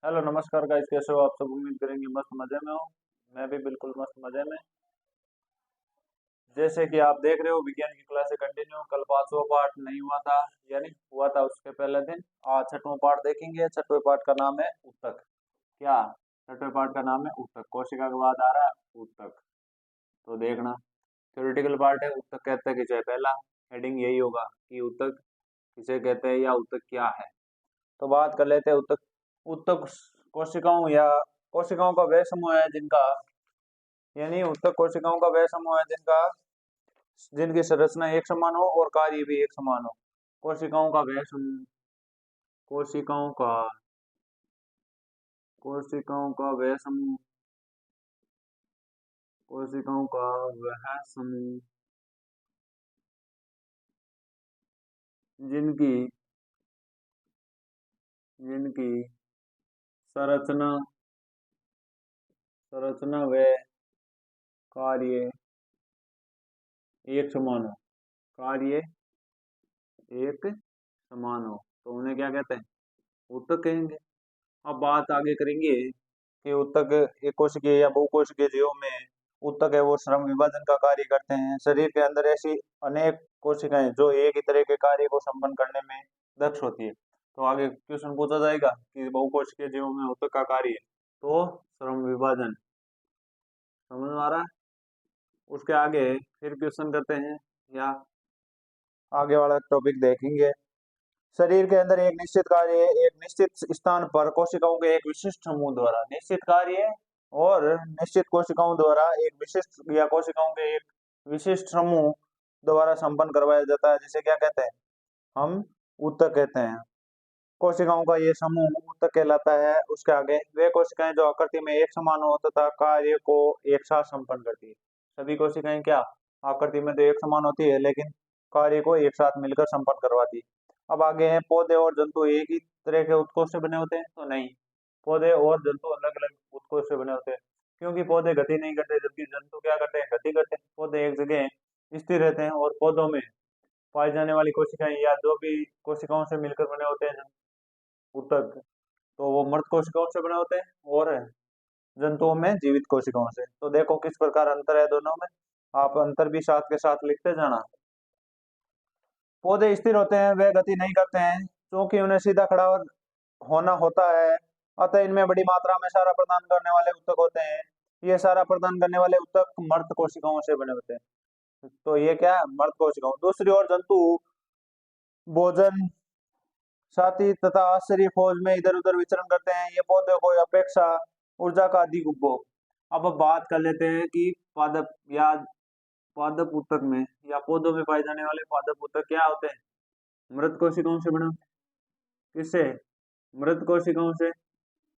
Hello नमस्कार guys, कैसे हो आप सब? उम्मीद करेंगे मस्त मजे में हो। मैं भी बिल्कुल मस्त मजे में। जैसे कि आप देख रहे हो, विज्ञान की क्लासे कंटिन्यू। कल पांचवा पार्ट नहीं हुआ था, यानी हुआ था उसके पहले दिन। आज छठवां पार्ट देखेंगे। छठवें पार्ट का नाम है ऊतक। क्या? छठवें पार्ट का नाम है ऊतक। कोशिका के बाद आ रहा है ऊतक। तो देखना, थ्योरेटिकल पार्ट है। ऊतक कहते हैं कि चाहे पहला हेडिंग यही होगा कि ऊतक किसे कहते हैं या ऊतक क्या है। तो बात कर लेते हैं ऊतक। ऊतक कोशिकाओं या कोशिकाओं का वह समूह है जिनका, यानी ऊतक कोशिकाओं का वह समूह है जिनकी संरचना एक समान हो और कार्य भी एक समान हो। कोशिकाओं का वह समूह, कोशिकाओं का कोशिकाओं का वह समूह कोशिकाओं का वह समूह जिनकी जिनकी संरचना संरचना व कार्य एक समान हो। कार्य एक समान हो तो उन्हें क्या कहते हैं? ऊतक कहेंगे। अब बात आगे करेंगे कि ऊतक एक कोशिकीय या बहुकोशिकीय जीवों में ऊतक है वो श्रम विभाजन का कार्य करते हैं। शरीर के अंदर ऐसी अनेक कोशिकाएं जो एक ही तरह के कार्य को संपन्न करने में दक्ष होती है। तो आगे क्वेश्चन पूछा जाएगा कि बहुकोशिकीय जीवों में ऊतक का कार्य है तो श्रम विभाजन। समझ में आ रहा है? उसके आगे फिर क्वेश्चन करते हैं या आगे वाला टॉपिक देखेंगे। शरीर के अंदर एक निश्चित कार्य एक निश्चित स्थान पर कोशिकाओं के एक विशिष्ट समूह द्वारा निश्चित कार्य और निश्चित कोशिकाओं द्वारा एक विशिष्ट या कोशिकाओं के एक विशिष्ट समूह द्वारा संपन्न करवाया जाता है, जिसे क्या कहते हैं? हम ऊतक कहते हैं। कोशिकाओं का ये समूह ऊतक कहलाता है। उसके आगे वे कोशिकाएं जो आकृति में एक समान हो तथा कार्य को एक साथ संपन्न करती है। सभी कोशिकाएं क्या आकृति में तो एक समान होती है, लेकिन कार्य को एक साथ मिलकर संपन्न करवाती है। अब आगे हैं पौधे और जंतु एक ही तरह के उत्कों से बने होते हैं? तो नहीं, पौधे और जंतु अलग अलग उत्कों से बने होते हैं। क्योंकि पौधे गति नहीं करते, जबकि जंतु क्या करते हैं? गति करते हैं। पौधे एक जगह स्थिर रहते हैं और पौधों में पाई जाने वाली कोशिकाएं या जो भी कोशिकाओं से मिलकर बने होते हैं ऊतक, तो वो मृत कोशिकाओं से बने होते हैं और जंतुओं में जीवित कोशिकाओं से। तो देखो किस प्रकार अंतर है दोनों में। आप अंतर भी साथ के साथ लिखते जाना। पौधे स्थिर होते हैं, वे गति नहीं करते हैं क्योंकि उन्हें सीधा खड़ा होना होता है। अतः इनमें बड़ी मात्रा में सारा प्रदान करने वाले ऊतक होते हैं। ये सारा प्रदान करने वाले ऊतक मृत कोशिकाओं से बने होते हैं। तो ये क्या है? मृत कोशिकाओं। दूसरी ओर जंतु भोजन साथी तथा आश्चर्य खोज में इधर उधर विचरण करते हैं। ये पौधों को अपेक्षा ऊर्जा का अधिक उपभोग। अब बात कर लेते हैं कि पादप या पादप ऊतक में या पौधों में पाए जाने वाले पादप ऊतक क्या होते हैं? मृत कोशिकाओं से बने होते हैं। किससे? मृत कोशिकाओं से।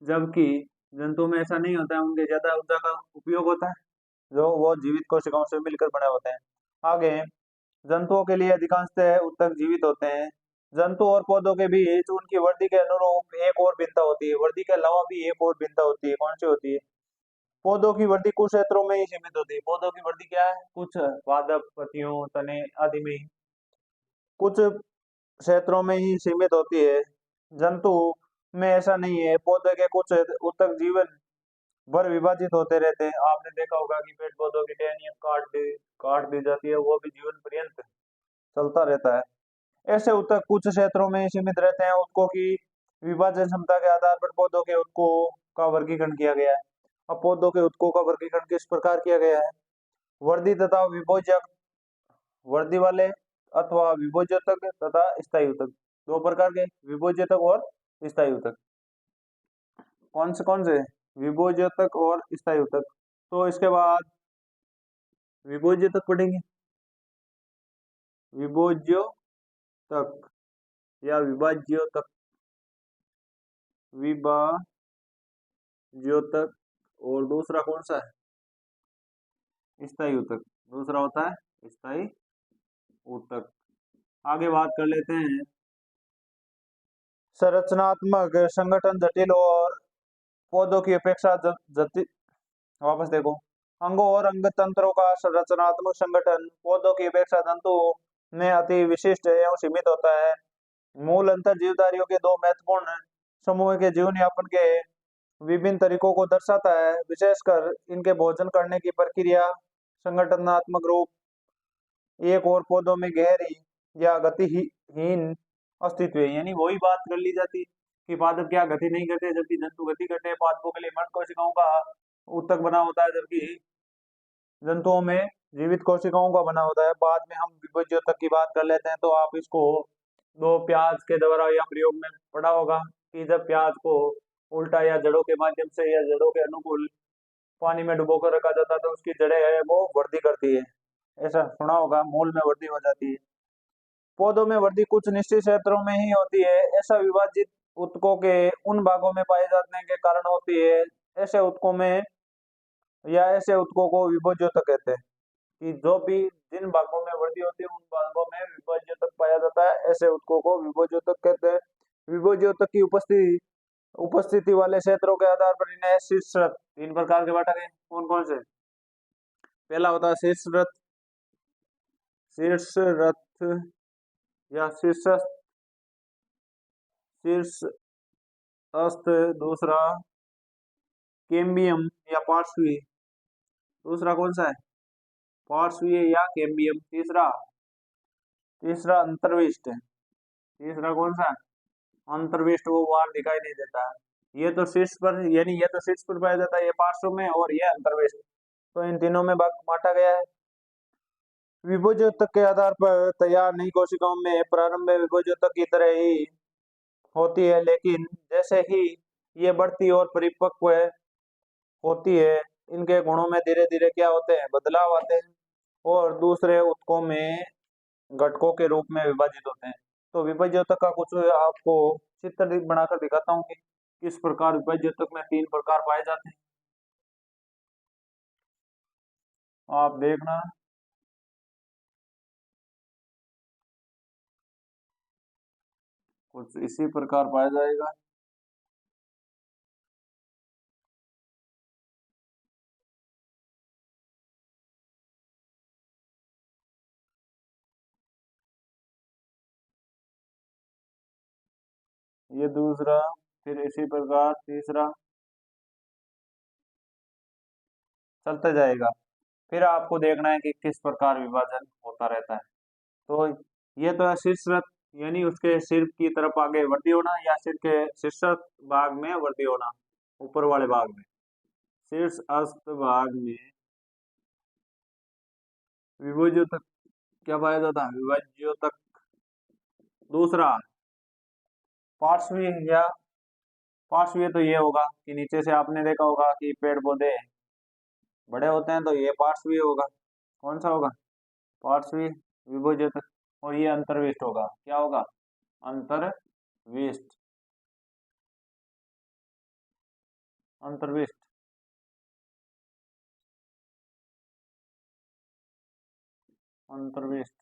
जबकि जंतु में ऐसा नहीं होता है, उनके ज्यादा ऊर्जा का उपयोग होता है जो वो जीवित कोशिकाओं से मिलकर बने होते हैं। आगे जंतुओं के लिए अधिकांशतः ऊतक जीवित होते हैं। जंतु और पौधों के बीच उनकी वृद्धि के अनुरूप एक और भिन्नता होती है। वृद्धि के अलावा भी एक और भिन्नता होती है। कौन सी होती है? पौधों की वृद्धि कुछ क्षेत्रों में ही सीमित होती है। पौधों की वृद्धि क्या है? कुछ पादप पत्तियों तने आदि में ही कुछ क्षेत्रों में ही सीमित होती है। जंतु में ऐसा नहीं है। पौधे के कुछ ऊतक जीवन भर विभाजित होते रहते हैं। आपने देखा होगा कि पेड़ पौधों की टहनियां काट दी जाती है, वो भी जीवन पर्यंत चलता रहता है। ऐसे ऊतक कुछ क्षेत्रों में ही सीमित रहते हैं। ऊतकों की विभाजन क्षमता के आधार पर पौधों के ऊतकों का वर्गीकरण किया गया है। अब पौधों के ऊतकों का वर्गीकरण किस प्रकार किया गया है? वर्धी तथा विभोजक, वर्दी वाले अथवा विभोज्योतक तथा स्थायी ऊतक। दो प्रकार के विभोज्योतक और स्थायी ऊतक। कौन से? विभोज्योतक और स्थायी ऊतक। तो इसके बाद विभोज्योतक पढ़ेंगे। विभोज्योतक या विभाज्योतक, विभाज्योतक। और दूसरा कौन सा है? स्थायी ऊतक। दूसरा होता है स्थायी ऊतक। आगे बात कर लेते हैं संरचनात्मक संगठन जटिल और पौधों की अपेक्षा जटिल। वापस देखो, अंगों और अंग तंत्रों का संरचनात्मक संगठन पौधों की अपेक्षा जंतुओं में अति विशिष्ट एवं सीमित होता है। मूल अंतर जीवधारियों के दो महत्वपूर्ण समूह के जीवन यापन के विभिन्न तरीकों को दर्शाता है, विशेषकर इनके भोजन करने की प्रक्रिया, संगठनात्मक रूप, एक और पौधों में गहरी या गतिहीन अस्तित्व है। यानी वही बात कर ली जाती कि पादप क्या गति नहीं करते, जबकि जंतु गति करते हैं। पादपों के लिए मृत कोशिकाओं का ऊतक बना होता है, जबकि जंतुओं में जीवित कोशिकाओं का बना होता है। बाद में हम विभज्योतक की बात कर लेते हैं। तो आप इसको दो प्याज के द्वारा या प्रयोग में पढ़ा होगा कि जब प्याज को उल्टा या जड़ों के माध्यम से या जड़ों के अनुकूल पानी में डुबोकर रखा जाता है तो उसकी जड़ें है वो वृद्धि करती है। ऐसा सुना होगा, मूल में वृद्धि हो जाती है। पौधों में वृद्धि कुछ निश्चित क्षेत्रों में ही होती है। ऐसा विभाजित ऊतकों के उन भागों में पाए जाने के कारण होती है। ऐसे ऊतकों में या ऐसे ऊतकों को विभज्योतक कहते हैं कि जो भी जिन भागों में वृद्धि होती है उन भागों में विभज्योतक पाया जाता है। ऐसे ऊतकों को विभज्योतक कहते हैं। विभज्योतक की उपस्थिति उपस्थिति वाले क्षेत्रों के आधार पर इन्हें शीर्षरत तीन प्रकार के बांटा गए। कौन कौन से? पहला होता है शीर्षरत, शीर्षरथ या शीर्षस्थ। दूसरा कैम्बियम या पार्श्वी। दूसरा कौन सा है? पार्श्वीय या कैम्बियम। तीसरा अंतर्विष्ट। तीसरा कौन सा? अंतर्विष्ट, वो बाहर दिखाई नहीं देता है। ये तो शीर्ष पर, यानी ये तो शीर्ष पर पाया जाता है, ये पार्श्व में, और ये अंतर्विष्ट। तो इन तीनों में बांटा गया है। विभज्योतक के आधार पर तैयार नई कोशिकाओं में प्रारंभ में विभज्योतक की तरह ही होती है, लेकिन जैसे ही ये बढ़ती और परिपक्व होती है इनके गुणों में धीरे धीरे क्या होते हैं? बदलाव आते हैं और दूसरे ऊतकों में घटकों के रूप में विभाजित होते हैं। तो विभज्योतक का कुछ आपको चित्र बनाकर दिखाता हूँ कि किस प्रकार विभज्योतक में तीन प्रकार पाए जाते हैं। आप देखना। कुछ इसी प्रकार पाया जाएगा। ये दूसरा, फिर इसी प्रकार तीसरा, चलता जाएगा। फिर आपको देखना है कि किस प्रकार विभाजन होता रहता है। तो ये तो है शीर्षरत, यानी उसके सिर की तरफ आगे वृद्धि होना या सिर के शीर्षक भाग में वृद्धि होना, ऊपर वाले भाग में, शीर्ष अस्त भाग में विभज्योतक क्या पाया जाता है? विभज्योतक। दूसरा पार्श्वीय या पार्श्वीय, तो ये होगा कि नीचे से आपने देखा होगा कि पेड़ पौधे बड़े होते हैं तो ये पार्श्वीय होगा। कौन सा होगा? पार्श्वीय विभज्योतक। और ये अंतर्विष्ट होगा। क्या होगा? अंतर्विष्ट। अंतर्विष्ट। अंतर्विष्ट।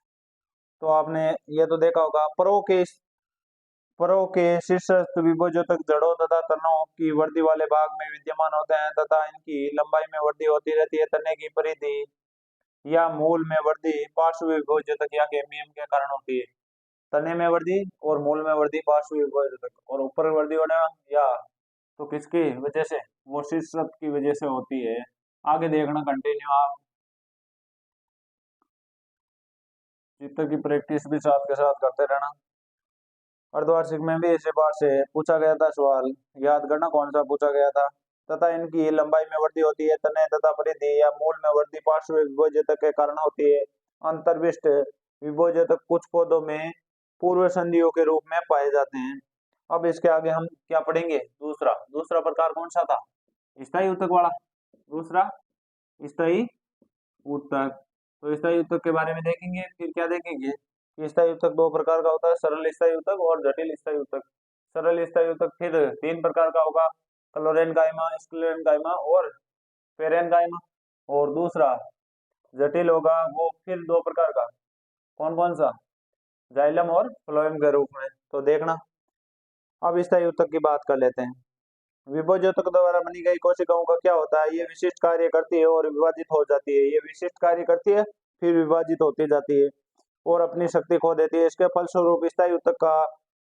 तो आपने ये तो देखा होगा। परों के शीर्षस्थ विभज्योतक जड़ों तथा तनों की वृद्धि वाले भाग में विद्यमान होते हैं तथा इनकी लंबाई में वृद्धि होती रहती है। तने की परिधि या मूल में वृद्धि पार्श्व विभज्योतक या कैम्बियम के कारण होती है। तने में वृद्धि और मूल में वृद्धि पार्श्व विभज्योतक, और ऊपर वृद्धि होना या तो किसकी वजह से? वो शीर्षस्थ की वजह से होती है। आगे देखना, कंटिन्यू आप चित्र की प्रैक्टिस भी साथ के साथ करते रहना। अर्धवार्षिक में भी इसी बात से पूछा गया था सवाल, याद करना कौन सा पूछा गया था। तथा इनकी लंबाई में वृद्धि होती है। तने तथा परिधि या मूल में वृद्धि पार्श्व विभज्योतक के कारण होती है। अंतर्विष्ट विभज्योतक कुछ पौधों में पूर्व संधियों के रूप में पाए जाते हैं। अब इसके आगे हम क्या पढ़ेंगे? दूसरा दूसरा प्रकार कौन सा था? स्थायी ऊतक वाला। दूसरा स्थायी ऊतक। तो स्थायी ऊतक के बारे में देखेंगे। फिर क्या देखेंगे? स्थायी ऊतक दो प्रकार का होता है, सरल स्थायी ऊतक और जटिल स्थायी ऊतक। सरल स्थायी ऊतक फिर तीन प्रकार का होगा, क्लोरेनकाइमा, स्क्लेरेनकाइमा और पेरेनकाइमा। और दूसरा जटिल होगा वो फिर दो प्रकार का। कौन कौन सा? जाइलम और फ्लोएम के रूप में। तो देखना। अब स्थायी ऊतक की बात कर लेते हैं। विभज्योतक द्वारा बनी गई कोशिकाओं का क्या होता है? ये विशिष्ट कार्य करती है और विभाजित हो जाती है। ये विशिष्ट कार्य करती है फिर विभाजित होती जाती है और अपनी शक्ति खो देती है। इसके फलस्वरूप स्थायी ऊतक का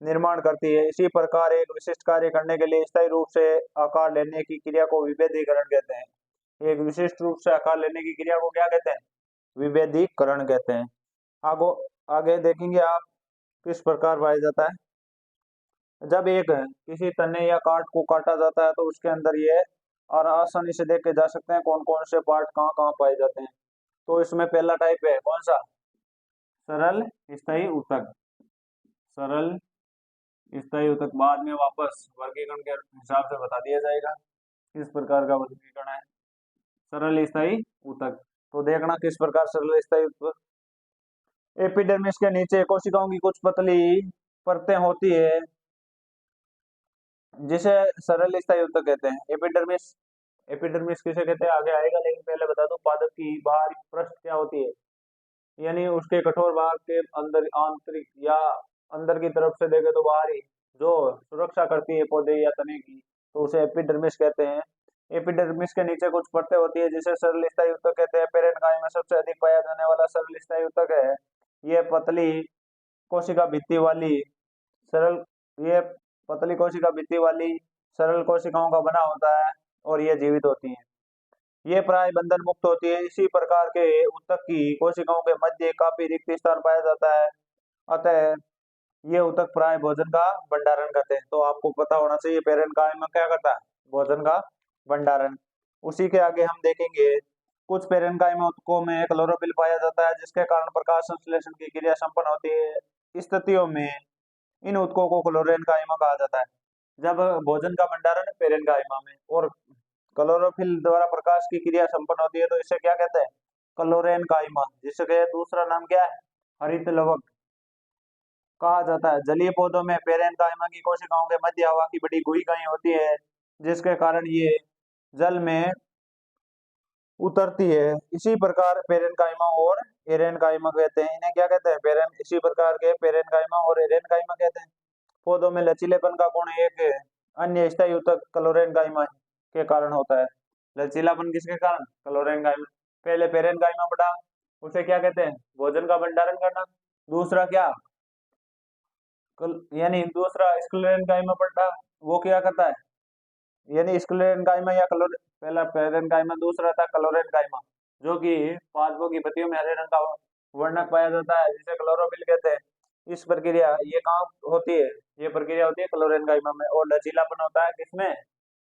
निर्माण करती है। इसी प्रकार एक विशिष्ट कार्य करने के लिए स्थायी रूप से आकार लेने की क्रिया को विभेदीकरण कहते हैं। एक विशिष्ट रूप से आकार लेने की क्रिया को क्या कहते हैं? विभेदीकरण कहते हैं। आगो आगे देखेंगे आप किस प्रकार पाया जाता है। जब एक किसी तने या काट को काटा जाता है तो उसके अंदर ये और आसानी से देखे जा सकते हैं कौन कौन से पार्ट कहाँ कहाँ पाए जाते हैं। तो इसमें पहला टाइप है कौन सा? सरल स्थायी ऊतक। सरल स्थायी ऊतक बाद में वापस वर्गीकरण के हिसाब से बता दिया जाएगा किस प्रकार का वर्गीकरण है सरल स्थायी ऊतक। तो देखना किस प्रकार सरल स्थायी ऊतक। एपिडर्मिस के नीचे कोशिकाओं की कुछ पतली परतें होती है जिसे सरल स्थायी ऊतक कहते हैं। एपिडर्मिस एपिडर्मिस किसे कहते हैं आगे आएगा, लेकिन पहले बता दूं पादप की बाहरी पृष्ठ क्या होती है, यानी उसके कठोर भाग के अंदर आंतरिक या अंदर की तरफ से देखे तो बाहरी जो सुरक्षा करती है पौधे या तने की, तो उसे एपिडर्मिस कहते हैं। एपिडर्मिस के नीचे कुछ परतें होती है जिसे सरल स्थायी ऊतक कहते हैं। पेरेन्काइम में सबसे अधिक पाया जाने वाला सरल स्थायी ऊतक है। यह पतली कोशिका भित्ति वाली सरल ये पतली कोशिका भित्ति वाली सरल कोशिकाओं का बना होता है और ये जीवित होती हैं। ये प्राय बंधन मुक्त होती है। इसी प्रकार के ऊतक की कोशिकाओं के मध्य काफी रिक्त स्थान पाया जाता है, अतः ये ऊतक प्राय भोजन का भंडारण करते हैं। तो आपको पता होना चाहिए पेरेन्काइमा क्या करता है? भोजन का भंडारण। उसी के आगे हम देखेंगे कुछ पेरेन्काइमा ऊतकों में क्लोरोफिल पाया जाता है जिसके कारण प्रकाश संश्लेषण की क्रिया संपन्न होती है। इस स्थितियों में इन ऊतकों को क्लोरेन्काइमा कहा जाता है। जब भोजन का भंडारण पेरेन्काइमा में और क्लोरोफिल द्वारा प्रकाश की क्रिया संपन्न होती है तो इसे क्या कहते हैं? क्लोरेन्काइमा, जिसके दूसरा नाम क्या है? हरित लवक कहा जाता है। जलीय पौधों में पेरेन्काइमा की कोशिकाओं के मध्य हवा की बड़ी गुहिकाएं होती है जिसके कारण ये जल में उतरती है। इसी प्रकार पेरेन्काइमा और एरेन्काइमा कहते हैं। इन्हें क्या कहते हैं? इसी प्रकार के पेरेन्काइमा और एरेन्काइमा कहते हैं। पौधों में लचीलेपन का गुण एक अन्य स्थायी ऊतक क्लोरेन्काइमा के कारण होता है। लचीलापन किसके कारण? क्लोरेन्काइमा। पहले पेरेन्काइमा पढ़ा, उसे क्या कहते हैं? भोजन का भंडारण करना। दूसरा क्या? यानी दूसरा स्क्लेरेन्काइमा पढ़ा, वो क्या करता है? यानी स्क्लेरेन्काइमा या क्लोर पहला पेरेन्काइमा, दूसरा था क्लोरेन्काइमा जो कि पादपों की पत्तियों में हरे रंग का वर्णक पाया जाता है जिसे क्लोरोफिल कहते हैं। इस प्रक्रिया ये कहाँ होती है? ये प्रक्रिया होती है क्लोरेन्काइमा में। और लचीलापन होता है किसमें?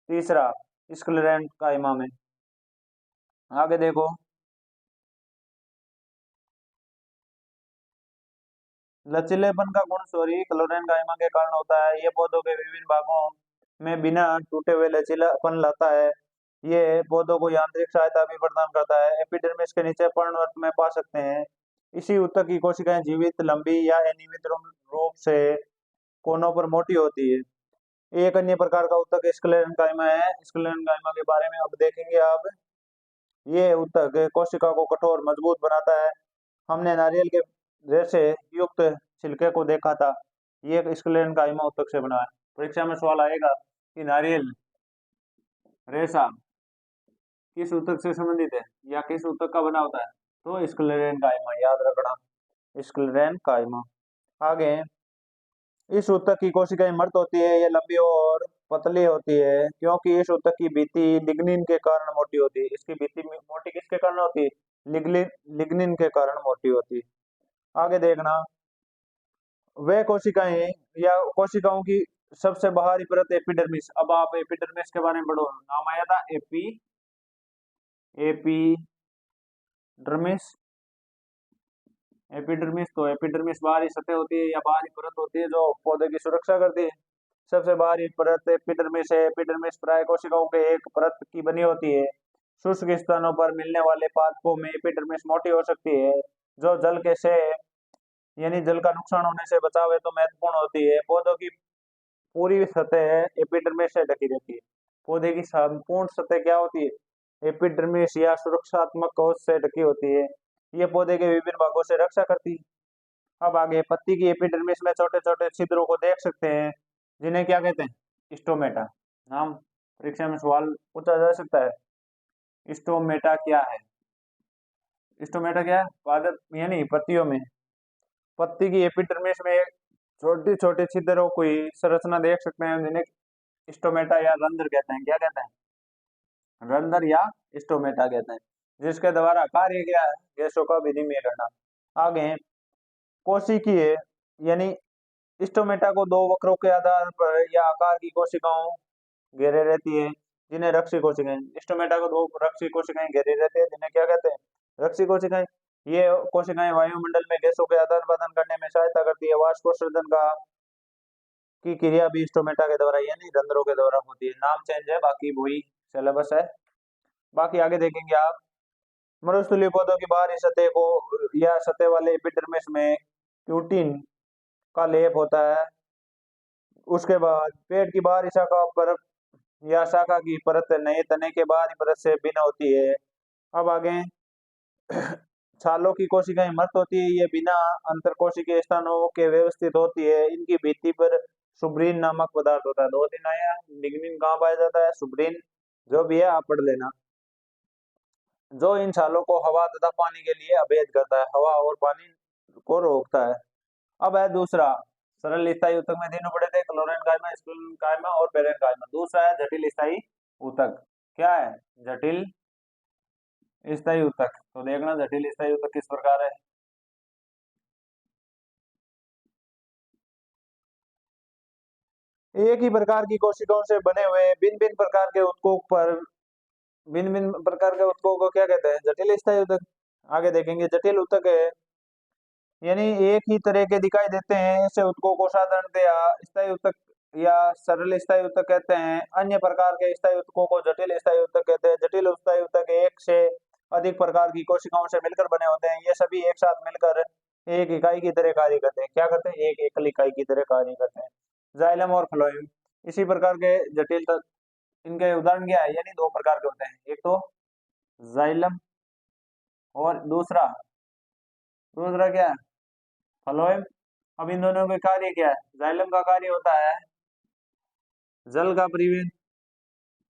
तीसरा स्क्लेरेन्काइमा में। आगे देखो, लचीलेपन का गुण सॉरी क्लोरेन्काइमा के कारण होता है। ये पौधों के विभिन्न भागों में बिना टूटे हुए लचीलापन लाता है। ये पौधों को यांत्रिक सहायता भी प्रदान करता है। एपिडर्मिस के नीचे पर्णवर्त में पा सकते हैं। इसी ऊतक की कोशिकाएं जीवित, लंबी या अनियमित रूप से कोनों पर मोटी होती है। एक अन्य प्रकार का ऊतक स्क्लेरेन्काइमा है। स्क्लेरेन्काइमा के बारे में अब देखेंगे आप। ये ऊतक कोशिका को कठोर मजबूत बनाता है। हमने नारियल के रेशे युक्त छिलके को देखा था, ये स्क्लेरेन्काइमा ऊतक से बना है। परीक्षा में सवाल आएगा कि नारियल रेशा किस ऊतक से संबंधित है या किस ऊतक का बना होता है, तो स्क्लेरेन्काइमा याद रखना, स्क्लेरेन्काइमा। आगे, इस ऊतक की कोशिकाएं मर्द होती है। ये लंबी और पतली होती है क्योंकि इस ऊतक की भित्ति लिग्निन के कारण मोटी होती है। इसकी भित्ति मोटी किसके कारण होती है? लिग्निन के कारण मोटी होती है। आगे देखना, वे कोशिकाएं या कोशिकाओं की सबसे बाहरी परत एपिडर्मिस। अब आप एपिडर्मिस के बारे में पढ़ो, नाम आया था एपिडर्मिस। एपिडर्मिस तो एपिडर्मिस बाहरी सतह होती है या बाहरी परत होती है जो पौधे की सुरक्षा करती है। सबसे बाहरी परत एपिडर्मिस है। एपिडर्मिस प्राय कोशिकाओं के एक परत की बनी होती है। शुष्क स्थानों पर मिलने वाले पादपों में एपिडर्मिस मोटी हो सकती है जो जल के से यानी जल का नुकसान होने से बचाव है तो महत्वपूर्ण होती है। पौधों की पूरी सतह एपिडर्मिस से ढकी रहती है। पौधे की संपूर्ण सतह क्या होती है? एपिडर्मिस या सुरक्षात्मक कवच से ढकी होती है। ये पौधे के विभिन्न भागों से रक्षा करती है। अब आगे, पत्ती की एपिडर्मिस में छोटे छोटे छिद्रों को देख सकते हैं जिन्हें क्या कहते हैं? स्टोमेटा। नाम परीक्षा में सवाल पूछा जा सकता है। स्टोमेटा क्या है? स्टोमेटा क्या है? पादप यानी पत्तियों में, पत्ती की एपिडर्मिस में छोटी छोटी छिद्रों को ही संरचना देख सकते हैं जिन्हें स्टोमेटा या रंध्र कहते हैं। क्या कहते हैं? रंध्र या स्टोमेटा कहते हैं, जिसके द्वारा कार्य क्या है? गैसों का विनिमय करना। आगे कोशिकीय यानी स्टोमेटा को दो वक्रों के आधार पर या आकार की कोशिकाओं घेरे रहती है, जिन्हें रक्षी कोशिकाएं। स्टोमेटा को दो रक्षी कोशिकाएं घेरे रहते हैं, जिन्हें क्या कहते हैं? रक्षी कोशिकाएं। ये कोशिकाएं वायुमंडल में गैसों के आदान प्रदान करने में सहायता करती है। वाष्पोत्सर्जन का की क्रिया भी स्टोमेटा के द्वारा यानी रंध्रों के द्वारा होती है। नाम चेंज है, बाकी वही सिलेबस है। बाकी आगे देखेंगे आप, मरुस्थलीय पौधों की बाहरी सतह को या सतह वाले एपिडर्मिस में क्यूटिन का लेप होता है। उसके बाद पेट की बाहरी शाखा पर या शाखा की परत नए तने के बाहरी परत से भिन्न होती है। अब आगे छालों की कोशिकाएं मृत होती है, ये बिना अंतर कोशिकीय स्थानों के व्यवस्थित होती है। इनकी भित्ति पर सुब्रीन नामक पदार्थ होता है। दो दिन आया, लिग्निन कहाँ पाया जाता है? सुब्रीन। जो भी है आप पढ़ लेना। जो इन छालों को हवा तथा पानी के लिए अभेद करता है, हवा और पानी को रोकता है। अब है दूसरा, सरल स्थायी ऊतक में तीनों पढ़े थे, क्लोरीन कायमा, स्क्लेरन कायमा और पेरेन कायमा। दूसरा है जटिल स्थायी ऊतक। क्या है? जटिल स्थायी ऊतक। तो देखना जटिल स्थायी ऊतक किस प्रकार है। एक ही प्रकार की कोशिकाओं से बने हुए भिन्न भिन्न प्रकार के ऊतकों पर भिन्न भिन्न प्रकार के ऊतकों को क्या कहते हैं? जटिल स्थायी ऊतक। आगे देखेंगे जटिल ऊतक है यानी एक ही तरह के दिखाई देते हैं, ऐसे ऊतकों को साधारणतया स्थायी ऊतक या सरल स्थायी ऊतक कहते हैं। अन्य प्रकार के स्थायी ऊतकों को जटिल स्थायी ऊतक कहते हैं। जटिल स्थायी ऊतक एक से अधिक प्रकार की कोशिकाओं से मिलकर बने होते हैं। ये सभी एक साथ मिलकर एक इकाई की तरह कार्य करते हैं। क्या करते हैं? एक एकल इकाई की तरह कार्य करते हैं। जाइलम और फ्लोएम इसी प्रकार के जटिल इनके उदाहरण क्या है? यानी दो प्रकार के होते हैं, एक तो जाइलम और दूसरा दूसरा क्या है? फ्लोएम। अब इन दोनों का कार्य क्या है? जाइलम का कार्य होता है जल का परिवहन,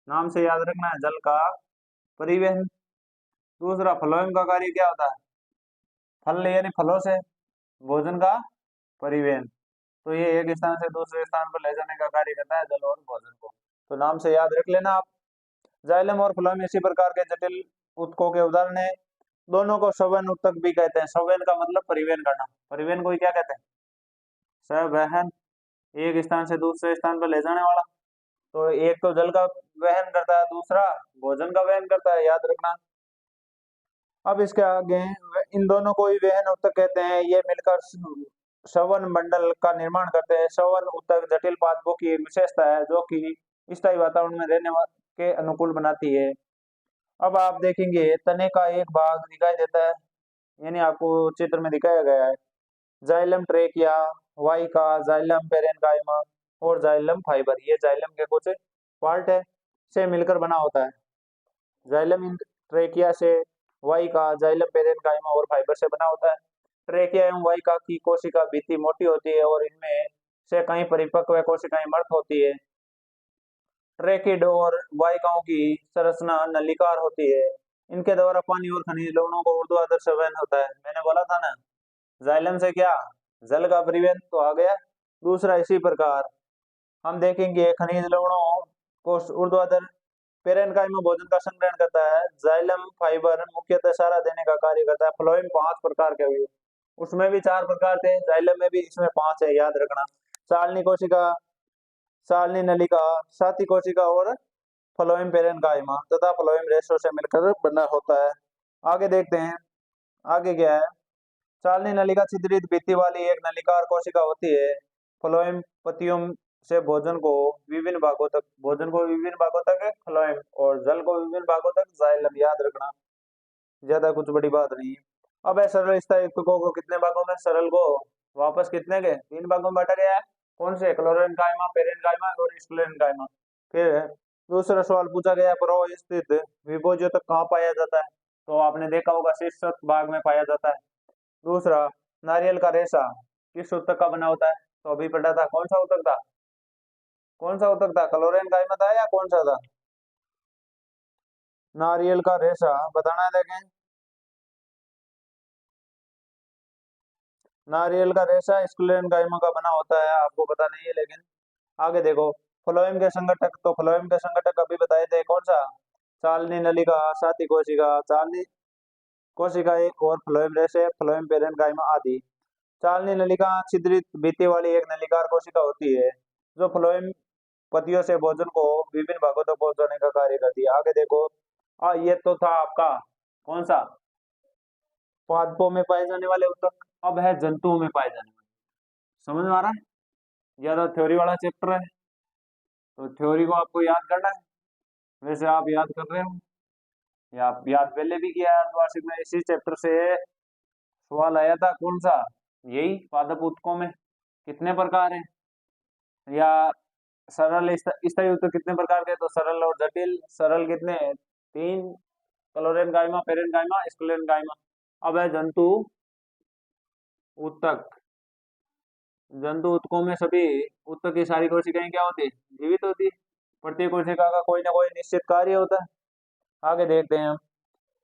नाम से याद रखना है, जल का परिवहन। दूसरा फ्लोएम का कार्य क्या होता है? फल यानी फलों से भोजन का परिवहन। तो ये एक स्थान से दूसरे स्थान पर ले जाने का कार्य करता है, जल और भोजन को। तो नाम से याद रख लेना आप। जाइलम और फ्लोएम इसी प्रकार के जटिल ऊतकों के उदाहरण है। दोनों को संवहन ऊतक भी कहते हैं। संवहन का मतलब परिवहन करना। परिवहन को ही क्या कहते हैं? संवहन। एक स्थान से दूसरे स्थान पर ले जाने वाला। तो एक तो जल का वहन करता है, दूसरा भोजन का वहन करता है, याद रखना। अब इसके आगे इन दोनों को ही वहन ऊतक कहते हैं। ये मिलकर श्रवण मंडल का निर्माण करते हैं। श्रवण ऊतक जटिल पादपों की एक विशेषता है जो कि स्थायी वातावरण में रहने के अनुकूल बनाती है। अब आप देखेंगे तने का एक भाग दिखाई देता है, यानी आपको चित्र में दिखाया गया है। जाइलम ट्रेकिया, वाइका, जाइलम पेरेनकाइमा और जाइलम फाइबर, ये जाइलम के कुछ पार्ट है से मिलकर बना होता है। जाइलम इन ट्रेकिया से, वाइका, जाइलम पेरेनकाइमा और फाइबर से बना होता है। ट्रेकिया एवं वाइका की कोशिका भित्ति मोटी होती है और इनमें से कई परिपक्व कोशिकाएं मृत होती है। ट्रेकिड और वाहिकाओं की संरचना नलिकाकार होती है। इनके द्वारा पानी और खनिज लवणों को ऊर्ध्वाधर से वहन होता है। मैंने बोला था ना, जाइलम से क्या? जल का परिवहन तो आ गया। दूसरा इसी प्रकार हम देखेंगे खनिज लवणों को ऊर्ध्वाधर। पेरेनकाइमा भोजन का संग्रहण करता है। जाइलम फाइबर मुख्यतः सहारा देने का कार्य करता है। फ्लोएम 5 प्रकार के हुए, उसमें भी 4 प्रकार थे, जाइलम में भी इसमें 5 है, याद रखना। सालनी कोशिका, सालनी नलिका, साथी कोशिका और फ्लोएम पेरेनकाइमा तथा फ्लोएम रेशो से मिलकर बना होता है। आगे देखते हैं आगे क्या है। सालनी नलिका छिद्रित भित्ति वाली एक नलिकाकार कोशिका होती है। फ्लोएम पतियों से भोजन को विभिन्न भागों तक फ्लोएम और जल को विभिन्न भागों तक जाइलम, याद रखना, ज्यादा कुछ बड़ी बात नहीं है। अब है सरल स्थायी ऊतकों को कितने भागों में? सरल को वापस कितने के? 3 भागों में बांटा गया है। कौन से? क्लोरीन कायमा, पेरेन कायमा और स्क्लेरन कायमा। फिर दूसरा सवाल पूछा गया, प्रो स्थित विभोज्योतक कहाँ पाया जाता है? तो आपने देखा होगा शीर्षक भाग में पाया जाता है। दूसरा, नारियल का रेशा किस ऊतक का बना होता है? तो अभी पढ़ा था, कौन सा ऊतक था? कौन सा ऊतक था? क्लोरीन कायमा था या कौन सा था? नारियल का रेशा बताना है, देखें। नारियल का रेशा स्क्लेरन काइमा का बना होता है, आपको पता नहीं है लेकिन। आगे देखो, फ्लोएम के संगठक, तो फ्लोएम के संगठक अभी बताए थे कौन सा, चालनी नलिका, साथी कोशिका, चालनी कोशिकाएं और फ्लोएम रेशे, फ्लोएम पेरेन्काइमा आदि। चालनी नलिका छिद्रित भित्ति वाली एक नलिकाकार कोशिका होती है जो फ्लोएम पत्तियों से भोजन को विभिन्न भागों तक पहुंचाने का कार्य करती है। आगे देखो, ये तो था आपका कौन सा, पादपों में पाए जाने वाले ऊतक। अब है जंतुओं में पाए जाने वाले। समझ में आ रहा है? ज्यादा थ्योरी वाला चैप्टर है तो थ्योरी को आपको याद करना है। वैसे आप याद कर रहे हो या आप याद पहले भी किया है अर्धवार्षिक में, इसी चैप्टर से सवाल आया था कौन सा, यही पादप ऊतकों में कितने प्रकार हैं, या सरल स्थायी ऊतक कितने प्रकार के, तो सरल और जटिल। सरल कितने हैं? 3, क्लोरेनकाइमा, पेरेन्काइमा, स्क्लेरेनकाइमा। अब है जंतु ऊतक। जंतु ऊतकों में सभी ऊतक की सारी कोशिकाएं क्या होती है? जीवित होती है। प्रत्येक कोशिका का कोई ना कोई निश्चित कार्य होता है। आगे देखते हैं हम,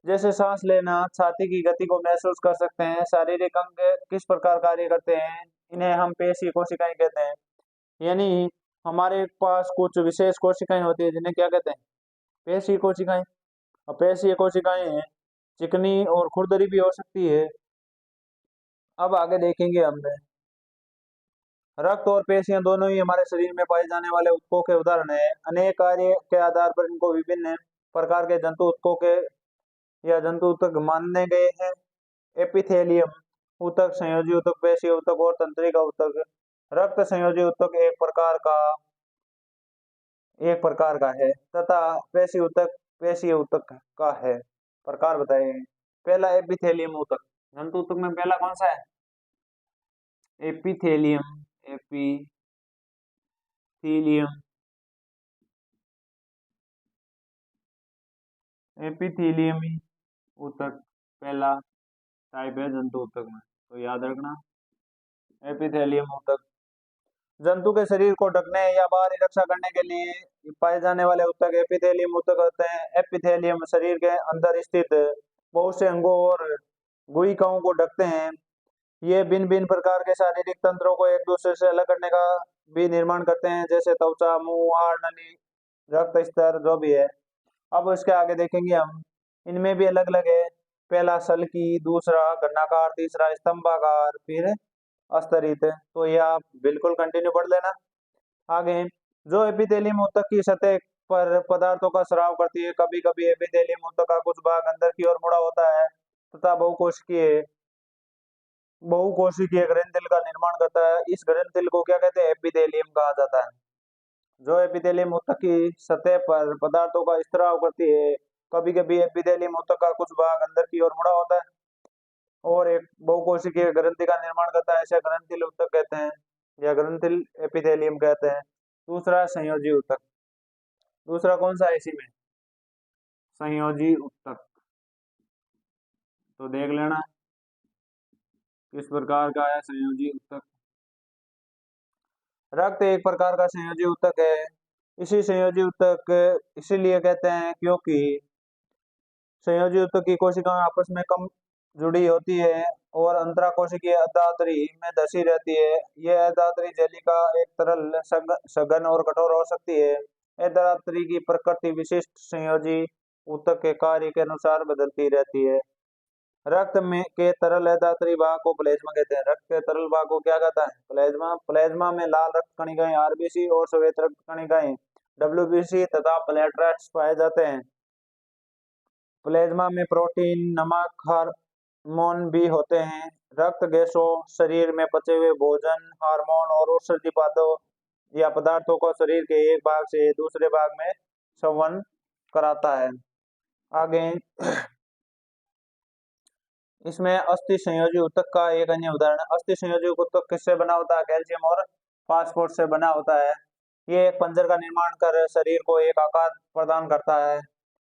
जैसे सांस लेना, छाती की गति को महसूस कर सकते हैं, शारीरिक अंग किस प्रकार कार्य करते हैं, इन्हें हम पेशीय कोशिकाएं कहते हैं। यानी हमारे पास कुछ विशेष कोशिकाएं होती है जिन्हें क्या कहते हैं? पेशीय कोशिकाएं। और पेशीय कोशिकाएं चिकनी और खुरदरी भी हो सकती है। अब आगे देखेंगे हमने, रक्त और पेशियां दोनों ही हमारे शरीर में पाए जाने वाले ऊतकों के उदाहरण है। अनेक कार्य के आधार पर इनको विभिन्न प्रकार के जंतु ऊतकों के या जंतु ऊतक माने गए हैं। एपिथेलियम ऊतक, संयोजी ऊतक, पेशीय ऊतक और तंत्रिका ऊतक। रक्त संयोजी ऊतक एक प्रकार का है तथा पेशीय ऊतक पेशीय ऊतक का है। प्रकार बताए हैं। पहला एपिथेलियम ऊतक, जंतु ऊतक में पहला कौन सा है? एपिथेलियम। एपिथीलियम एपिथीलियमी ऊतक पहला टाइप है जंतु ऊतक में, तो याद रखना एपिथेलियम ऊतक। जंतु के शरीर को ढकने या बाहरी रक्षा करने के लिए पाए जाने वाले ऊतक एपिथेलियम ऊतक होते हैं। एपिथेलियम शरीर के अंदर स्थित बहुत से अंगों और गुहिकाओं को ढकते हैं। ये भिन्न भिन्न प्रकार के शारीरिक तंत्रों को एक दूसरे से अलग करने का भी निर्माण करते हैं, जैसे त्वचा, मुंह, हाड़, नली, रक्त स्तर, जो भी है। अब इसके आगे देखेंगे हम, इनमें भी अलग अलग है। पहला सल्की, दूसरा घनाकार, तीसरा स्तंभाकार, फिर अस्तरित। तो ये आप बिल्कुल कंटिन्यू पढ़ लेना। आगे, जो एपिथेलियम ऊतक की सतह पर पदार्थों का स्राव करती है। कभी कभी एपिथेलियम ऊतक का कुछ भाग अंदर की ओर मुड़ा होता है तथा बहुकोशिकीय ग्रंथिल का निर्माण करता है। इस ग्रंथिल को क्या कहते हैं? एपिथेलियम कहा जाता है। जो एपिथेलियम ऊतक की सतह पर पदार्थों का स्राव करती है। कभी कभी एपिथेलियम ऊतक का कुछ भाग अंदर की ओर मुड़ा होता है और एक बहुकोशिकीय ग्रंथि का निर्माण करता है। ऐसे ग्रंथिल ऊतक कहते हैं या ग्रंथिल एपिथेलियम कहते हैं। दूसरा संयोजी ऊतक। दूसरा कौन सा है इसी में? संयोजी ऊतक। तो देख लेना किस प्रकार का है संयोजी ऊतक। रक्त एक प्रकार का संयोजी ऊतक है। इसी संयोजी ऊतक इसीलिए कहते हैं क्योंकि संयोजी ऊतक की कोशिकाएं आपस में कम जुड़ी होती है और अंतराकोशिकीय अधात्री में धसी रहती है। यह अधात्री जेली का एक तरल सघन और कठोर हो सकती है। अधात्री की प्रकृति विशिष्ट संयोजी ऊतक के कार्य के अनुसार बदलती रहती है। रक्त में के तरल अधात्री भाग को प्लेज्मा कहते हैं। रक्त के तरल भाग को क्या कहता है? प्लेज्मा। प्लेज्मा में लाल रक्त कणिकाएं आरबीसी और श्वेत रक्त कणिकाएं डब्ल्यूबीसी तथा प्लेटलेट्स पाए जाते हैं। प्लेज्मा में प्रोटीन, नमक, हार्मोन भी होते हैं। रक्त गैसों, शरीर में पचे हुए भोजन, हार्मोन और औषधि पदार्थों को शरीर के एक भाग से दूसरे भाग में संवहन कराता है। आगे इसमें अस्थि संयोजी ऊतक का एक अन्य उदाहरण है। अस्थि संयोजी ऊतक किससे बना होता है? कैल्शियम और फास्फोरस से बना होता है। ये एक पंजर का निर्माण कर शरीर को एक आकार प्रदान करता है।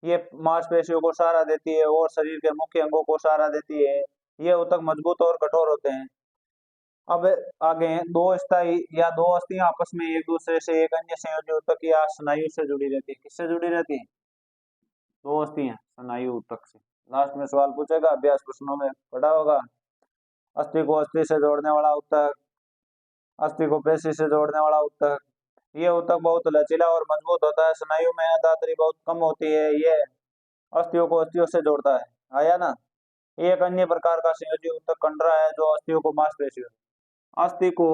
ये मांसपेशियों को सहारा देती है और शरीर के मुख्य अंगों को सहारा देती है। ये ऊतक मजबूत और कठोर होते हैं। अब आगे, दो स्थायी या दो अस्थियां आपस में एक दूसरे से एक अन्य संयोजी ऊतक या स्नायु से जुड़ी रहती है। किससे जुड़ी रहती है? दो अस्थियां स्नायु ऊतक से। लास्ट में सवाल पूछेगा, अभ्यास प्रश्नों में पढ़ा होगा। अस्थि को अस्थि से जोड़ने वाला ऊतक, अस्थि को पेशी से जोड़ने वाला ऊतक। ये ऊतक बहुत लचीला और मजबूत होता है, स्नायु में दादरी बहुत कम होती है, ये अस्थियों को अस्थियों से जोड़ता है। आया ना। एक अन्य प्रकार का संयोजी ऊतक कंडरा है जो अस्थियों को मांसपेशियों, अस्थि को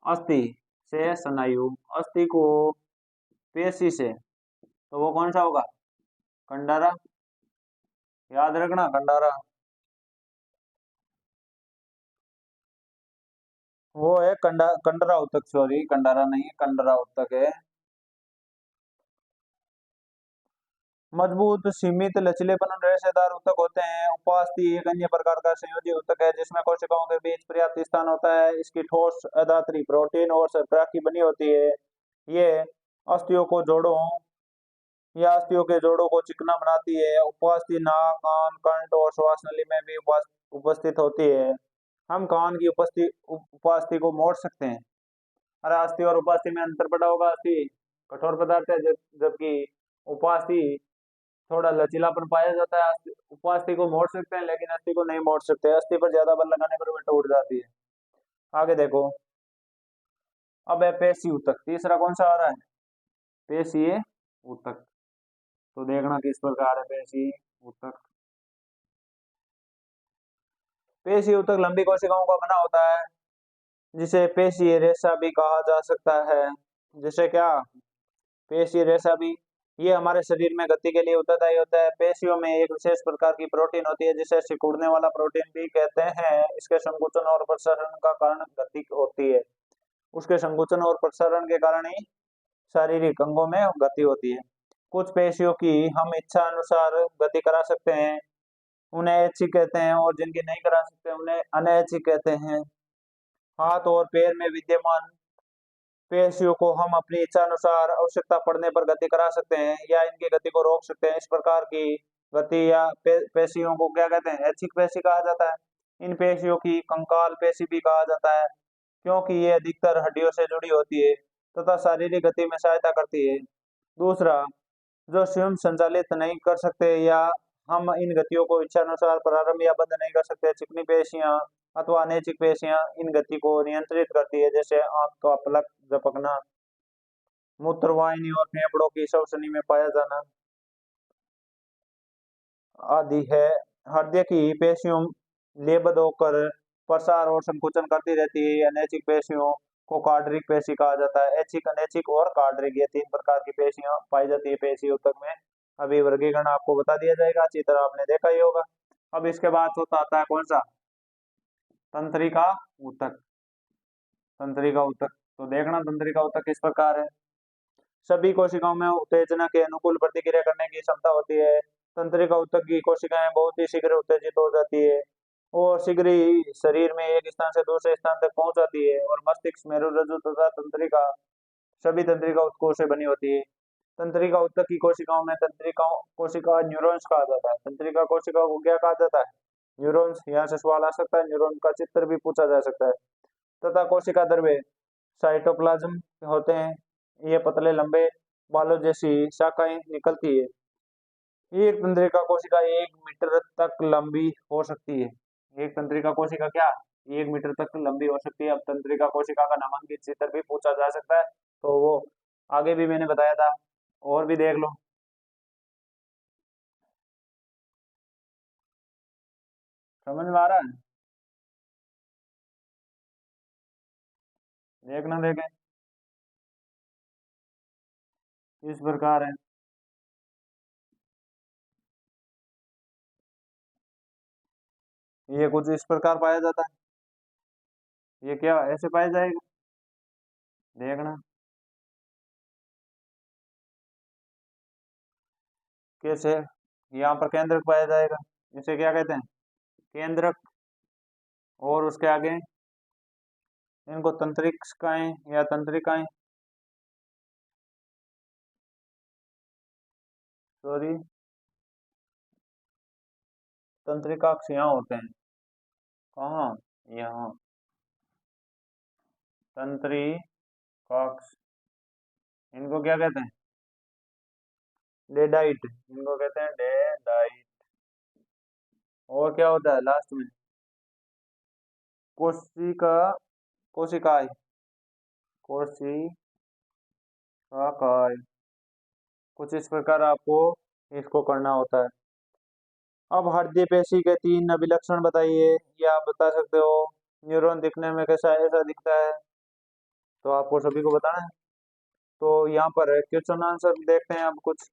अस्थि से स्नायु, अस्थि को पेशी से, तो वो कौन सा होगा? कंडरा। याद रखना कंडरा। वो है कंडरा ऊतक, सॉरी कंडरा नहीं है, कंडरा ऊतक है। मजबूत सीमित लचीलेपन और रेशेदार ऊतक होते हैं। उपास्थि एक अन्य प्रकार का संयोजी ऊतक है जिसमें कोशिकाओं के बीच पर्याप्त स्थान होता है। इसकी ठोस अधात्री प्रोटीन और शर्करा की बनी होती है। ये अस्थियों को जोड़ों या अस्थियों के जोड़ों को चिकना बनाती है। उपास्थि नाक, कान, कंठ और श्वास नली में भी उपस्थित होती है। हम कान की उपास्थि को मोड़ सकते हैं। अरे अस्थि और उपास्थि में अंतर पड़ा होगा। अस्थि कठोर पदार्थ है, जबकि उपास्थि थोड़ा लचीलापन पाया जाता है। उपास्थि को मोड़ सकते हैं लेकिन अस्थि को नहीं मोड़ सकते। अस्थि पर ज्यादा बल लगाने पर वो टूट जाती है। आगे देखो। अब है पेशी ऊतक। तीसरा कौन सा आ रहा है? पेशीय ऊतक। तो देखना किस प्रकार है पेशी ऊतक। पेशी ऊतक लंबी कोशिकाओं का बना होता है जिसे पेशीय रेशा भी कहा जा सकता है। जिसे क्या? पेशीय रेशा भी। ये हमारे शरीर में गति के लिए उत्तरदायी होता है। पेशियों में एक विशेष प्रकार की प्रोटीन होती है जिसे सिकुड़ने वाला प्रोटीन भी कहते हैं। इसके संकुचन और प्रसारण का कारण गति होती है। उसके संकुचन और प्रसारण के कारण ही शारीरिक अंगों में गति होती है। कुछ पेशियों की हम इच्छा अनुसार गति करा सकते हैं, उन्हें ऐच्छिक कहते हैं, और जिनकी नहीं करा सकते उन्हें अनैच्छिक कहते हैं। हाथ और पैर में विद्यमान पेशियों को हम अपनी इच्छा अनुसार आवश्यकता पड़ने पर गति करा सकते हैं या इनकी गति को रोक सकते हैं। इस प्रकार की गति या पेशियों को क्या कहते हैं? ऐच्छिक पेशी कहा जाता है। इन पेशियों की कंकाल पेशी भी कहा जाता है क्योंकि ये अधिकतर हड्डियों से जुड़ी होती है तथा शारीरिक गति में सहायता करती है। दूसरा, जो स्वयं संचालित नहीं कर सकते या हम इन गतियों को इच्छा अनुसार प्रारंभ या बंद नहीं कर सकते। चिकनी पेशियां अथवा अनैच्छिक पेशियां इन गति को नियंत्रित करती है, जैसे आंख का पलक झपकना, मूत्रवाहिनी और फेफड़ों की श्वसनी में पाया जाना आदि है। हृदय की पेशियों लेबद होकर प्रसार और संकुचन करती रहती है। अनैच्छिक पेशियों को कार्डरिक पेशी कहा जाता है। ऐच्छिक, अनैच्छिक और कार्डरिक, ये तीन प्रकार की पेशियां पाई जाती है पेशी ऊतक में। अभी वर्गीकरण आपको बता दिया जाएगा, अच्छी तरह आपने देखा ही होगा। अब इसके बाद होता आता है कौन सा? तंत्रिका ऊतक। तंत्रिका ऊतक, तो देखना तंत्रिका ऊतक किस प्रकार है। सभी कोशिकाओं में उत्तेजना के अनुकूल प्रतिक्रिया करने की क्षमता होती है। तंत्रिका ऊतक की कोशिकाएं बहुत ही शीघ्र उत्तेजित हो जाती है और शीघ्र ही शरीर में एक स्थान से दूसरे स्थान तक पहुंच जाती है। और मस्तिष्क, मेरुरज्जु तथा तंत्रिका सभी तंत्रिका ऊतकों से बनी होती है। तंत्रिका ऊतक की कोशिकाओं में तंत्रिका कोशिका न्यूरॉन्स कहा जाता है। तंत्रिका कोशिका को क्या कहा जाता है? न्यूरॉन्स। यहाँ से सवाल आ सकता है, न्यूरॉन का चित्र भी पूछा जा सकता है। तथा कोशिका द्रव्य साइटोप्लाज्म होते हैं। ये पतले लंबे बालों जैसी शाखाएं निकलती है। एक तंत्रिका कोशिका 1 मीटर तक लंबी हो सकती है। एक तंत्रिका कोशिका क्या? 1 मीटर तक लंबी हो सकती है। अब तंत्रिका कोशिका का नामांकित चित्र भी पूछा जा सकता है, तो वो आगे भी मैंने बताया था, और भी देख लो। समझ में आ रहा है? देखना देखे इस प्रकार है। ये कुछ इस प्रकार पाया जाता है। ये क्या ऐसे पाया जाएगा? देखना कैसे। यहाँ पर केंद्रक पाया जाएगा। इसे क्या कहते हैं? केंद्रक। और उसके आगे इनको तंत्रिकाएं या तंत्रिकाएं, सॉरी, तंत्रिकाक्ष यहाँ होते हैं। कहाँ? यहाँ तंत्रिकाक्ष। इनको क्या कहते हैं? डेडाइट। इनको कहते हैं डेडाइट। और क्या होता है लास्ट में? कोशिका, कोशिकाएं, कोशिकाएं, कुछ इस प्रकार आपको इसको करना होता है। अब हृदय पेशी के 3 अभिलक्षण बताइए, ये आप बता सकते हो। न्यूरॉन दिखने में कैसा ऐसा दिखता है, तो आपको सभी को बताना है। तो यहाँ पर क्वेश्चन आंसर देखते हैं अब कुछ,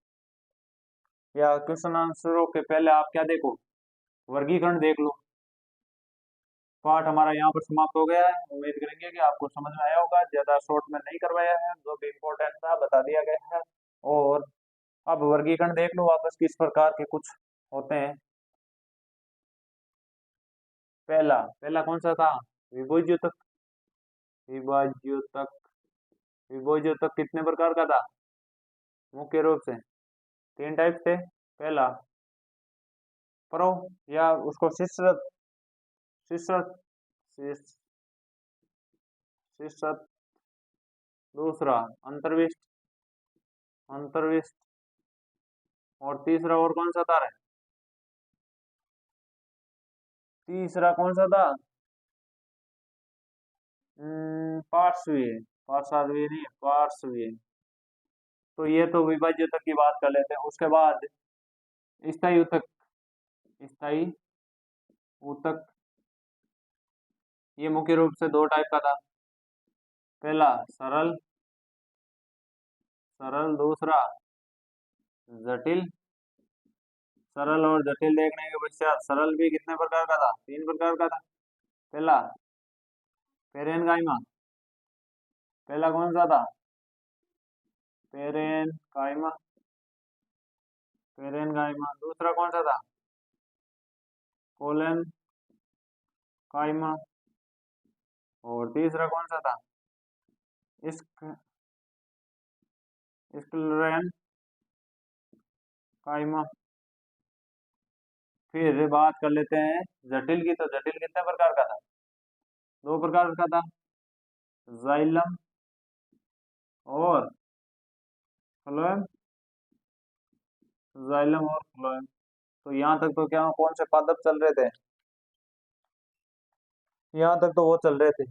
या क्वेश्चन आंसरों के पहले आप क्या देखो, वर्गीकरण देख लो। पाठ हमारा यहाँ पर समाप्त हो गया है। उम्मीद करेंगे कि आपको समझ में आया होगा। ज्यादा शॉर्ट में नहीं करवाया है, जो भी इम्पोर्टेंट था बता दिया गया है। और अब वर्गीकरण देख लो वापस किस प्रकार के कुछ होते हैं। पहला पहला कौन सा था, विभुज्योतक। विभाज्योतक, विभुज्योतक कितने प्रकार का था, मुख्य रूप से 3 टाइप थे। पहला प्रो, या उसको शिश्रत, शिश्रत, शिश्रत। दूसरा अंतर्विष्ट, अंतर्विष्ट। और तीसरा और कौन सा था रे, तीसरा कौन सा था, पार्श्वीय, पार्श्वीय नहीं, पार्श्वीय। तो ये तो विभाज्य तक की बात कर लेते हैं। उसके बाद स्थायी ऊतक, स्थायी ऊतक, ये मुख्य रूप से 2 टाइप का था। पहला सरल, सरल। दूसरा जटिल। सरल और जटिल देखने के पश्चात सरल भी कितने प्रकार का था, 3 प्रकार का था। पहला पेरेनकाइमा, पहला कौन सा था, पेरेनकाइमा, पेरेनकाइमा। दूसरा कौन सा था, कोलन काइमा। और तीसरा कौन सा था, इस्क, स्क्लेरन काइमा। फिर बात कर लेते हैं जटिल की। तो जटिल कितने प्रकार का था, 2 प्रकार का था, जाइलम और फ्लोएम, जाइलम और फ्लोएम। तो यहाँ तक तो क्या कौन से पादप चल रहे थे, यहाँ तक तो वो चल रहे थे,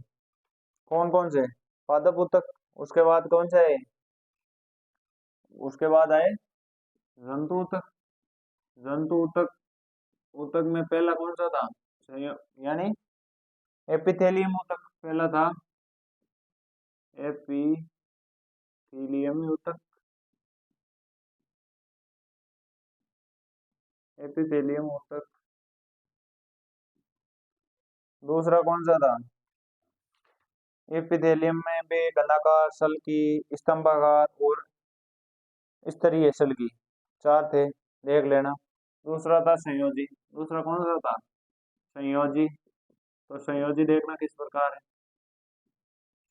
कौन कौन से, पादप ऊतक। उसके बाद कौन से आए, उसके बाद आए जंतु ऊतक। जंतु ऊतक, ऊतक में पहला कौन सा था, यानी एपिथेलियम ऊतक पहला था, एपिथेलियम ऊतक, एपिथेलियम ऊतक। दूसरा कौन सा था, एपिथेलियम में भी घनाकार, सल्की, स्तंभाकार और स्तरीय सल्की, 4 थे, देख लेना। दूसरा था संयोजी। दूसरा कौन सा था, संयोजी। तो संयोजी देखना किस प्रकार है।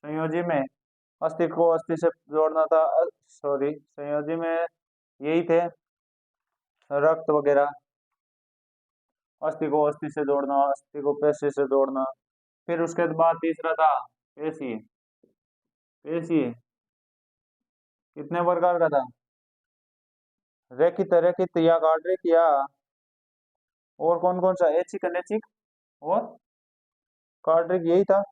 संयोजी में अस्थि को अस्थि से जोड़ना था, सॉरी, संयोजी में यही थे, रक्त वगैरह। अस्थि को अस्थि से जोड़ना, अस्थि को पेशी से जोड़ना। फिर उसके बाद तीसरा था पेशीय। पेशीय कितने प्रकार का था, रेखित, रेखित या कार्डिक, या और कौन कौन सा, ऐच्छिक, अनैच्छिक और कार्डिक, यही था।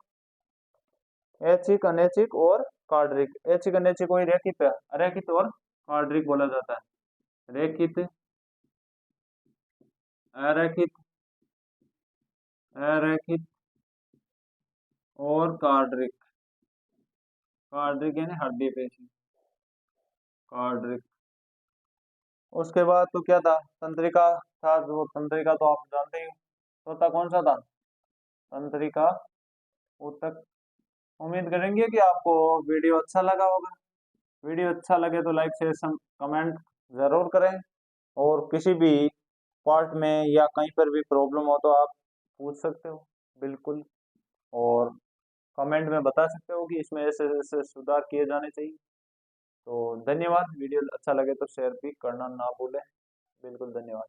ऐच्छिक, अनैच्छिक और कार्डिक। ऐच्छिक अनैच्छिक वही रेखित, अरेखित और कार्डिक बोला जाता है। रेखित, अरेखित, अरेखित और कार्डिक। कार्डिक यानी हड्डी पेशी, कार्डिक। उसके बाद तो क्या था, तंत्रिका था। जो तंत्रिका तो आप जानते ही हो। चौथा कौन सा था, तंत्रिका ऊतक। उम्मीद करेंगे कि आपको वीडियो अच्छा लगा होगा। वीडियो अच्छा लगे तो लाइक शेयर कमेंट जरूर करें। और किसी भी पार्ट में या कहीं पर भी प्रॉब्लम हो तो आप पूछ सकते हो, बिल्कुल। और कमेंट में बता सकते हो कि इसमें ऐसे ऐसे सुधार किए जाने चाहिए। तो धन्यवाद। वीडियो अच्छा लगे तो शेयर भी करना ना भूलें। बिल्कुल, धन्यवाद।